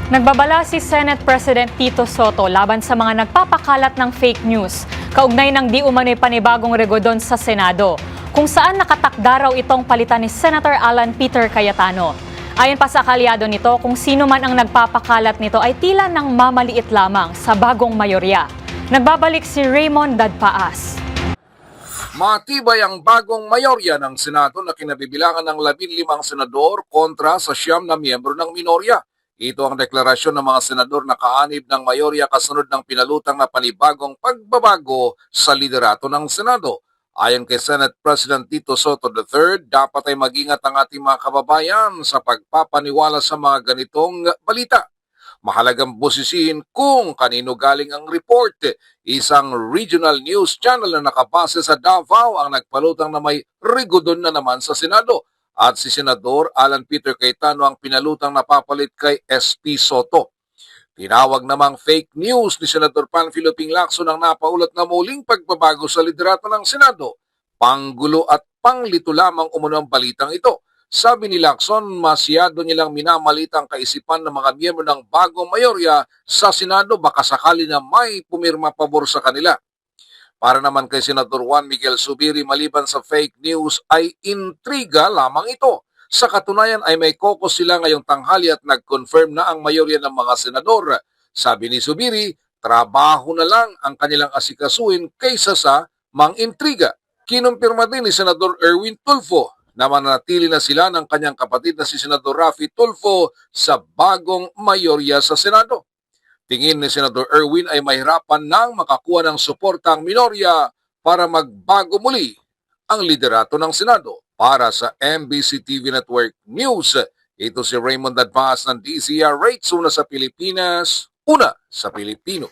Nagbabala si Senate President Tito Soto laban sa mga nagpapakalat ng fake news kaugnay ng di umano'y panibagong regodon sa Senado, kung saan nakatakda raw itong palitan ni Senator Alan Peter Cayetano. Ayon pa sa kalyado nito, kung sino man ang nagpapakalat nito ay tila nang mamaliit lamang sa bagong mayorya. Nagbabalik si Raymond Dadpaas. Matibay ang bagong mayorya ng Senado na kinabibilangan ng 15 senador kontra sa 9 na miyembro ng minorya. Ito ang deklarasyon ng mga senador na kaanib ng mayorya kasunod ng pinalutang na panibagong pagbabago sa liderato ng Senado. Ayon kay Senate President Tito Soto III, dapat ay mag-ingat ang ating mga kababayan sa pagpapaniwala sa mga ganitong balita. Mahalagang busisihin kung kanino galing ang report. Isang regional news channel na nakabase sa Davao ang nagpalutang na may rigodon na naman sa Senado. At si Senador Alan Peter Cayetano ang pinalutang napapalit kay SP Soto. Tinawag namang fake news ni Senador Panfilo Ping Lacson ang napaulat na muling pagbabago sa liderato ng Senado. Panggulo at panglito lamang umano ang balitang ito. Sabi ni Lacson, masyado nilang minamalit ang kaisipan ng mga miyembro ng bagong mayorya sa Senado baka sakali na may pumirma pabor sa kanila. Para naman kay Senador Juan Miguel Zubiri, maliban sa fake news ay intriga lamang ito. Sa katunayan ay may caucus sila ngayong tanghali at nag-confirm na ang mayorya ng mga senador. Sabi ni Zubiri, trabaho na lang ang kanilang asikasuhin kaysa sa mang-intriga. Kinumpirma din ni Senador Erwin Tulfo na mananatili na sila ng kanyang kapatid na si Senador Raffy Tulfo sa bagong mayorya sa Senado. Tingin ni Senador Erwin ay mahirapan nang makakuha ng suporta ang minorya para magbago muli ang liderato ng Senado. Para sa MBC TV Network News, ito si Raymond Dadpaas ng DZRH, una sa Pilipinas, una sa Pilipino.